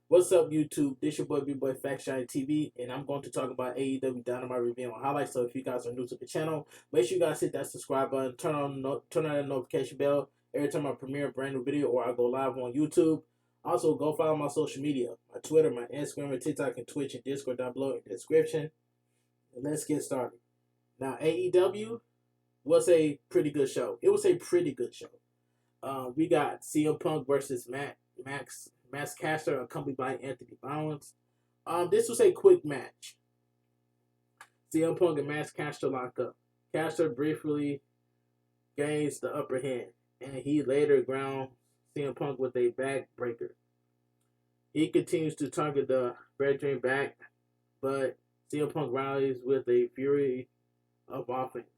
What's up, YouTube? This your boy, bigboyfactsjonnytv, and I'm going to talk about AEW Dynamite review and highlights. So if you guys are new to the channel, make sure you guys hit that subscribe button, turn on the notification bell every time I premiere a brand new video or I go live on YouTube. Also, go follow my social media, my Twitter, my Instagram, and TikTok, and Twitch, and Discord down below in the description. And let's get started. Now, AEW was a pretty good show. It was a pretty good show. We got CM Punk versus Max Caster, accompanied by Anthony Bowens. This was a quick match. CM Punk and Max Caster lock up. Caster briefly gains the upper hand, and he later grounds CM Punk with a backbreaker. He continues to target the veteran back, but CM Punk rallies with a fury of offense.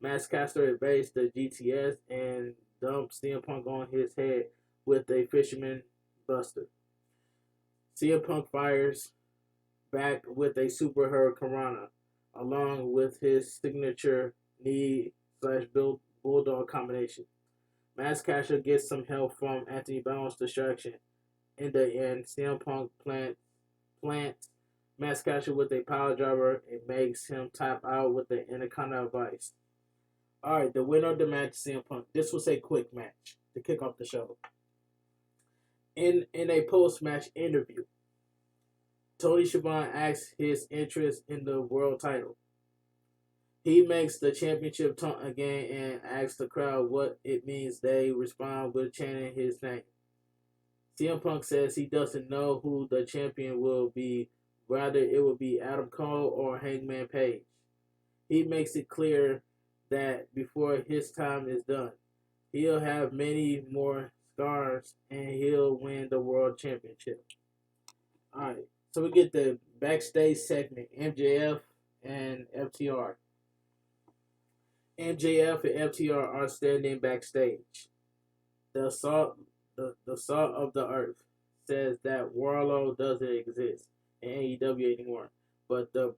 Max Caster evades the GTS and dumps CM Punk on his head with a fisherman buster. CM Punk fires back with a super hurricanrana, along with his signature knee/bulldog combination. Max Caster gets some help from Anthony Bowens' distraction. In the end, CM Punk plants Max Caster with a power driver and makes him tap out with the Anaconda Vice. Alright, the winner of the match, CM Punk. This was a quick match to kick off the show. In a post-match interview, Toni Strom asks his interest in the world title. He makes the championship taunt again and asks the crowd what it means. They respond with chanting his name. CM Punk says he doesn't know who the champion will be, rather it will be Adam Cole or Hangman Page. He makes it clear that before his time is done, he'll have many more scars and he'll win the world championship. Alright, so we get the backstage segment, MJF and FTR. MJF and FTR are standing backstage. The salt of the earth says that Warlow doesn't exist in AEW anymore, but the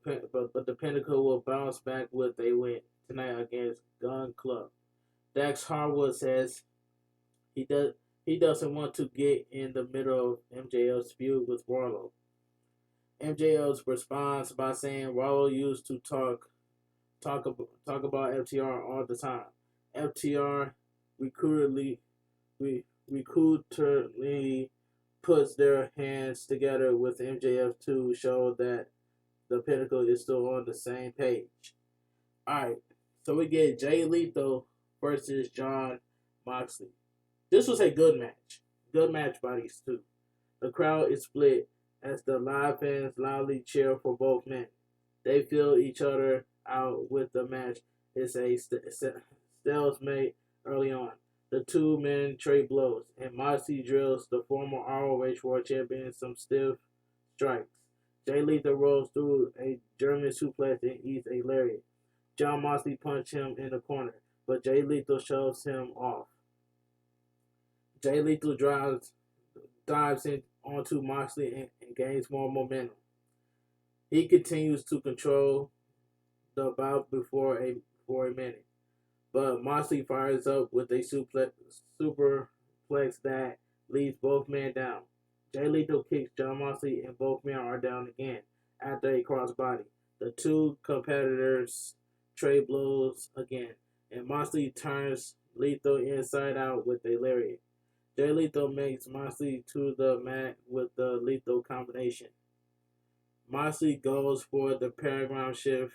Pinnacle will bounce back with a win tonight against Gun Club. Dax Harwood says he doesn't want to get in the middle of MJF's feud with Warlow. MJF responds by saying Warlow used to talk about FTR all the time. FTR repeatedly puts their hands together with MJF to show that the Pinnacle is still on the same page. Alright, so we get Jay Leto versus John Moxley. This was a good match. Good match by these two. The crowd is split as the live fans loudly cheer for both men. They feel each other out with the match. It's a stalemate early on. The two men trade blows, and Moxley drills the former ROH World Champion some stiff strikes. Jay Leto rolls through a German suplex and eats a lariat. John Moxley punched him in the corner, but Jay Leto shoves him off. Jay Leto dives in onto Moxley and gains more momentum. He continues to control the bout for a minute, but Moxley fires up with a superplex that leaves both men down. Jay Leto kicks John Moxley and both men are down again after a crossbody. The two competitors trade blows again, and Moxley turns Leto inside out with a lariat. Jay Leto makes Moxley to the mat with the Leto combination. Moxley goes for the paradigm shift,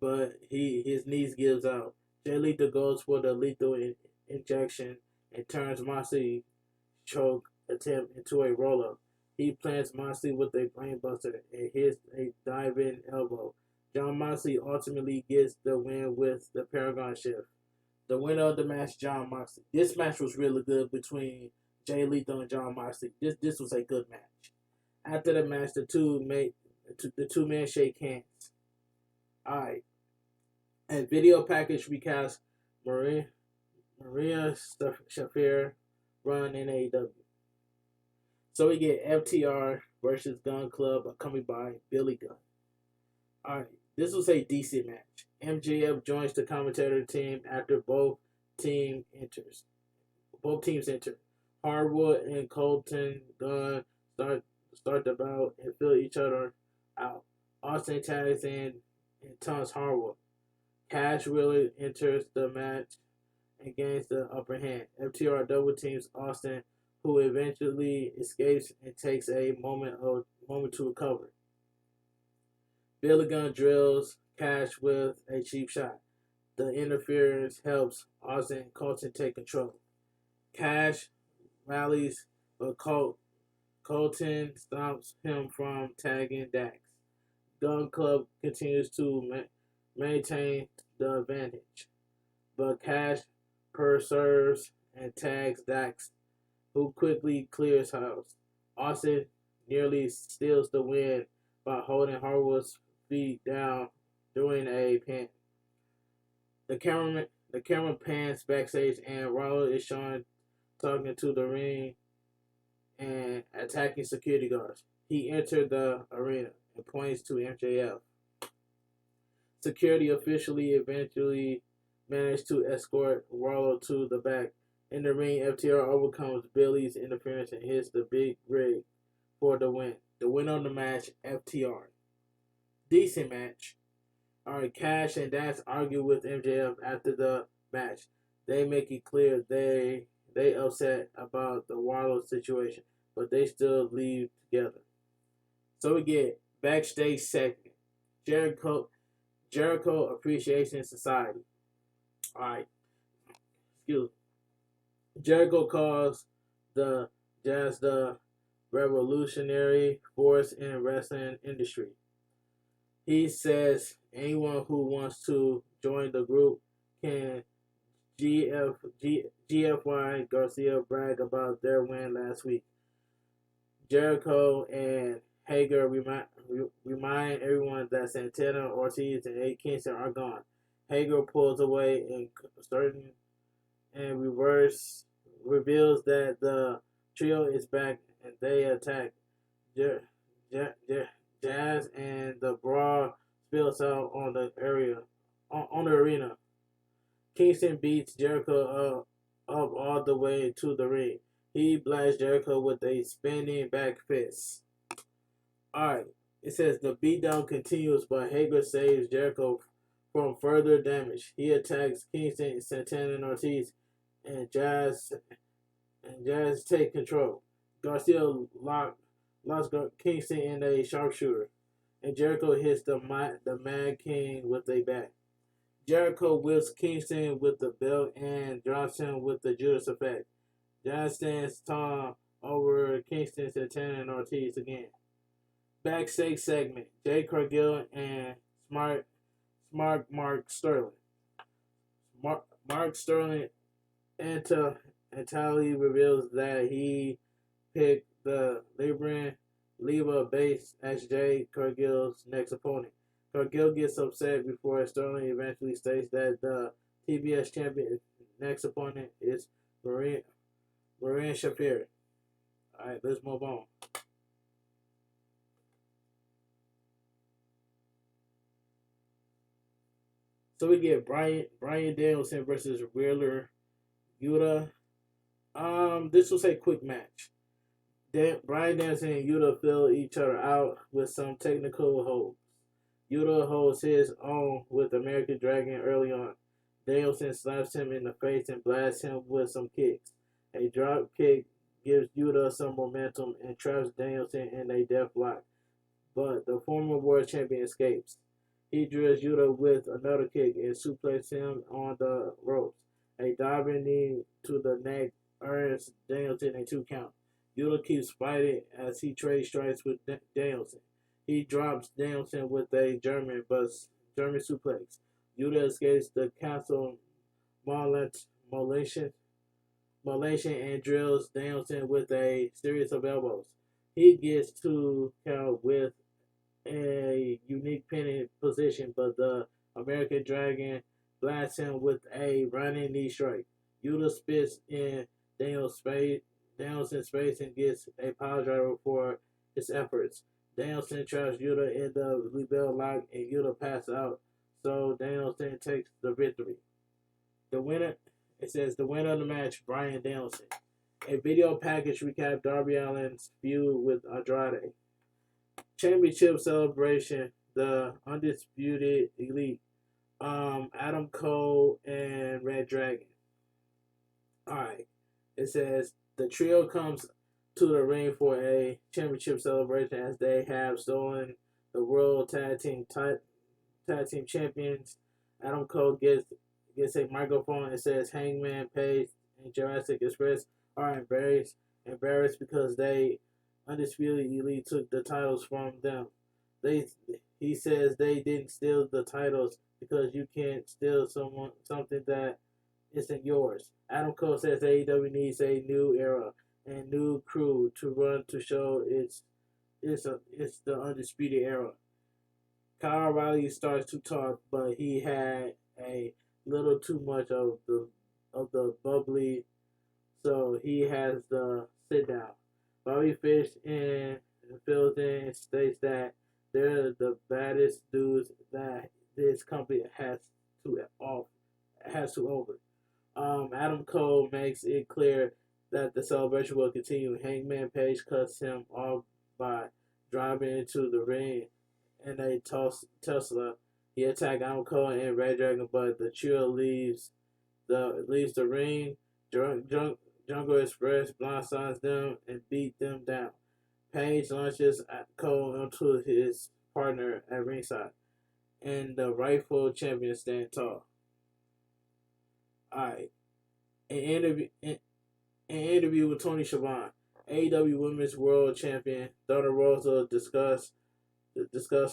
but his knees gives out. Jay Leto goes for the Leto injection and turns Moxley's choke attempt into a roll-up. He plants Moxley with a brainbuster and hits a dive-in elbow. John Moxley ultimately gets the win with the Paragon Shift. The winner of the match, John Moxley. This match was really good between Jay Leto and John Moxley. This was a good match. After the match, the two men shake hands. Alright. A video package recasts Maria Shafir run in AEW. So we get FTR versus Gun Club, accompanied by Billy Gunn. Alright, this was a decent match. MJF joins the commentator team after both teams enter. Hardwood and Colton Gunn talked about and feel each other out. Austin tags in and taunts Harwood. Cash Wheeler enters the match and gains the upper hand. FTR double teams Austin, who eventually escapes and takes a moment to recover. Billy Gunn drills Cash with a cheap shot. The interference helps Austin and Colton take control. Cash rallies, but Colton stops him from tagging Dax. Gun Club continues to maintain the advantage, but Cash perseveres and tags Dax, who quickly clears house. Austin nearly steals the win by holding Harwood's feet down during a pin. The camera pans backstage and Rollo is shown talking to the ring and attacking security guards. He entered the arena and points to MJF. Security eventually managed to escort Rollo to the back. In the ring, FTR overcomes Billy's interference and hits the big rig for the win. The winner of the match, FTR. Decent match. Alright, Cash and Dax argue with MJF after the match. They make it clear they upset about the Warlow situation, but they still leave together. So we get Backstage Segment. Jericho Appreciation Society. Alright. Excuse me. Jericho calls the Jazz the revolutionary force in wrestling industry. He says anyone who wants to join the group can. GFY Garcia brag about their win last week. Jericho and Hager remind everyone that Santana, Ortiz, and A. Kingston are gone. Hager pulls away and reveals that the trio is back and they attack Jazz, and the brawl spills out on the arena. Kingston beats Jericho up all the way to the ring. He blasts Jericho with a spinning back fist. Alright, it says the beatdown continues, but Hager saves Jericho from further damage. He attacks Kingston, Santana, and Ortiz, and Jazz take control. Garcia locks Kingston in a sharpshooter, and Jericho hits the Mad King with a bat. Jericho whips Kingston with the belt and drops him with the Judas effect. Jazz stands tall over Kingston, Santana, and Ortiz again. Backstage segment. Jay Cargill and Smart Mark Sterling. Mark Sterling entirely reveals that he picked the Leva base as Jay Cargill's next opponent. Cargill gets upset before Sterling eventually states that the TBS champion next opponent is Marin Shafir. Alright, let's move on. So we get Bryant Dalesen versus Wheeler Yuda. This was a quick match. Bryant Dalesen and Yuda fill each other out with some technical holds. Yuda holds his own with American Dragon early on. Dalesen slaps him in the face and blasts him with some kicks. A drop kick gives Yuda some momentum and traps Dalesen in a death lock, but the former world champion escapes. He drills Yuda with another kick and suplexes him on the ropes. A diving knee to the neck earns Dalesen a 2 count. Yuda keeps fighting as he trades strikes with Dalesen. He drops Dalesen with a German suplex. Yuda escapes the castle molestation and drills Dalesen with a series of elbows. He gets 2 count with a unique pinning position, but the American Dragon blasts him with a running knee strike. Yuda spits in Dalesen's face and gets a power driver for his efforts. Dalesen traps Yuda in the rebel lock and Yuda passes out, so Dalesen takes the victory. The winner of the match, Bryan Danielson. A video package recapped Darby Allin's feud with Andrade. championship celebration, the Undisputed Elite, Adam Cole and Red Dragon. Alright. It says the trio comes to the ring for a championship celebration as they have stolen the World Tag Team Champions. Adam Cole gets a microphone and says Hangman Page and Jurassic Express are embarrassed because they Undisputed Elite took the titles from them. They he says they didn't steal the titles because you can't steal something that isn't yours. Adam Cole says AEW needs a new era and new crew to run to show it's the undisputed era. Kyle O'Reilly starts to talk, but he had a little too much of the bubbly, so he has to sit down. Bobby Fish and fills in and states that they're the baddest dudes that this company has to over. Adam Cole makes it clear that the celebration will continue. Hangman Page cuts him off by driving into the ring in a Tesla. He attacks Adam Cole and Red Dragon, but the trio leaves the ring. Jungle Express blindsides them and beat them down. Page launches Cole onto his partner at ringside, and the rightful champion stand tall. Alright. An interview with Toni Strom, AEW Women's World Champion Thunder Rosa discuss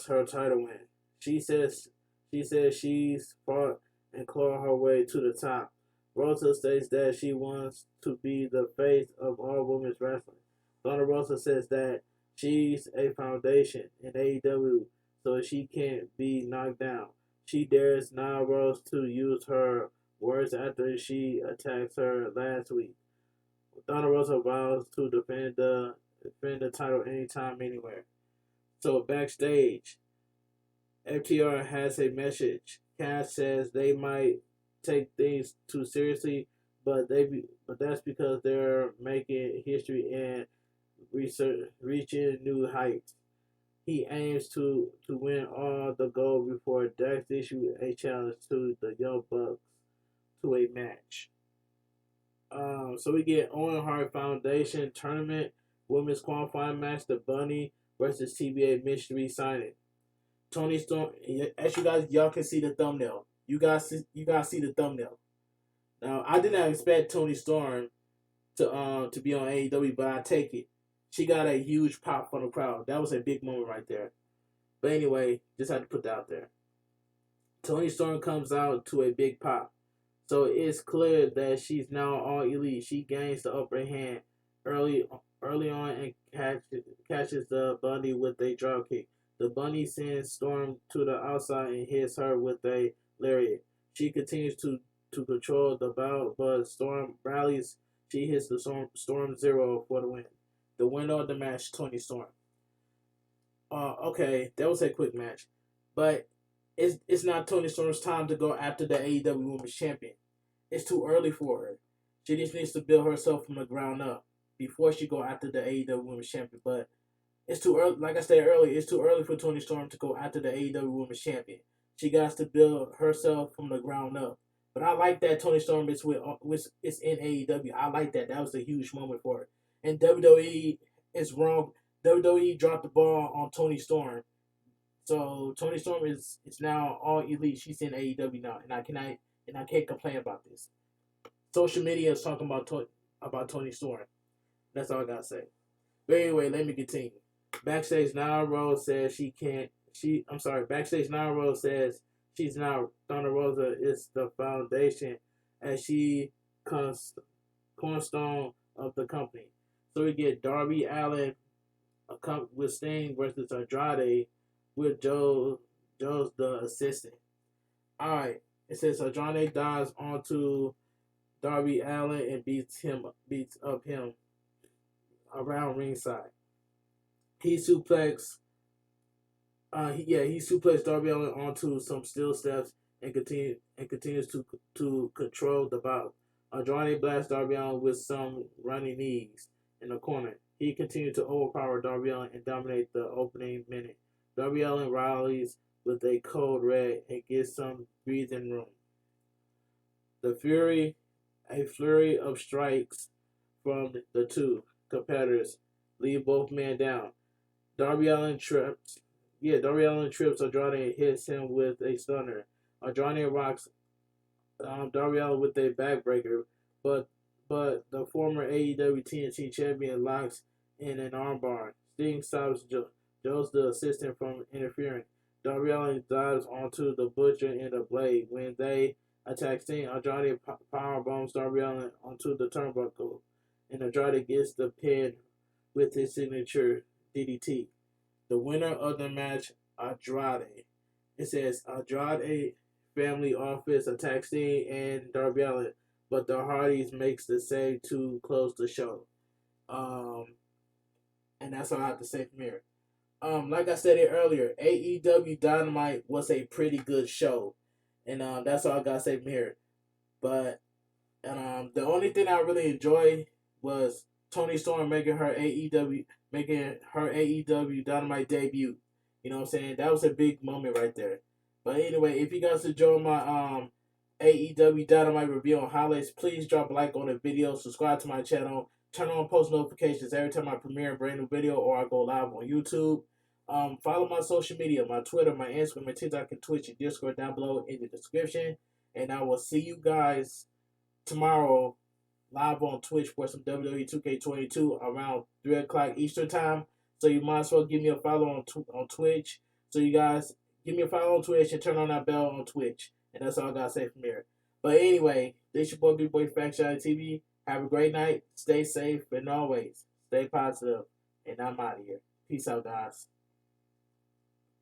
her title win. She says she's fought and clawed her way to the top. Rosa states that she wants to be the face of all women's wrestling. Thunder Rosa says that she's a foundation in AEW, so she can't be knocked down. She dares Nia Rose to use her words after she attacks her last week. Thunder Rosa vows to defend the title anytime, anywhere. So backstage, FTR has a message. Cass says they might take things too seriously, but that's because they're making history and reaching new heights. He aims to win all the gold before Dax issues a challenge to the Young Bucks to a match. So we get Owen Hart Foundation Tournament Women's Qualifying Match, The Bunny versus TBA Mystery Signing. Toni Storm, as y'all can see the thumbnail. You guys see the thumbnail. Now I did not expect Toni Storm to be on AEW, but I take it. She got a huge pop from the crowd. That was a big moment right there. But anyway, just had to put that out there. Toni Storm comes out to a big pop. So it's clear that she's now all elite. She gains the upper hand early on and catches the Bunny with a drop kick. The Bunny sends Storm to the outside and hits her with a lariat. She continues to control the bout, but Storm rallies. She hits the Storm Zero for the win. The winner of the match, Toni Storm. Okay, that was a quick match, but it's not Toni Storm's time to go after the AEW Women's Champion. It's too early for her. She just needs to build herself from the ground up before she go after the AEW Women's Champion. But it's too early. Like I said earlier, it's too early for Toni Storm to go after the AEW Women's Champion. She got to build herself from the ground up. But I like that Toni Storm is in AEW. I like that. That was a huge moment for her. And WWE is wrong. WWE dropped the ball on Toni Storm. So Toni Storm is now all elite. She's in AEW now, and I can't complain about this. Social media is talking about Toni Storm. That's all I gotta say. But anyway, let me continue. Backstage, Nia Rose says Backstage, Nia Rose says she's now Thunder Rosa is the foundation, as she cornerstone of the company. So we get Darby Allin with Sting versus Andrade, with Joe's the assistant. Alright. It says Andrade dives onto Darby Allin and beats up him around ringside. He suplexed Darby Allin onto some steel steps and continues to control the bout. Andrade blasts Darby Allin with some running knees in the corner. he continued to overpower Darby Allin and dominate the opening minute. Darby Allin rallies with a cold red and gets some breathing room. A flurry of strikes from the two competitors leave both men down. Darby Allin trips. Darby Allin trips Andrade and hits him with a stunner. Andrade rocks Darby Allin with a backbreaker, but the former AEW TNT champion locks in an armbar. Sting stops Joe's the assistant from interfering. Darby Allin dives onto the Butcher and the Blade. When they attack Sting, Andrade powerbombs Darby Allin onto the turnbuckle, and Andrade gets the pin with his signature DDT. The winner of the match, Andrade. It says Andrade family office attacks Sting and Darby Allin, but the Hardys makes the save to close the show. And that's all I have to say from here. Like I said it earlier, AEW Dynamite was a pretty good show, and that's all I gotta say from here. But the only thing I really enjoyed was Toni Strom making her AEW Dynamite debut. You know what I'm saying? That was a big moment right there. But anyway, if you guys enjoy my AEW Dynamite review on highlights, please drop a like on the video, subscribe to my channel, turn on post notifications every time I premiere a brand new video or I go live on YouTube. Follow my social media, my Twitter, my Instagram, my TikTok, and Twitch, and Discord down below in the description. And I will see you guys tomorrow live on Twitch for some WWE 2K22 around 3 o'clock Eastern time. So you might as well give me a follow on Twitch. So you guys give me a follow on Twitch and turn on that bell on Twitch. And that's all I got to say from here. But anyway, this your boy, bigboyfactsjonnytv. Have a great night. Stay safe and always stay positive. And I'm out of here. Peace out, guys.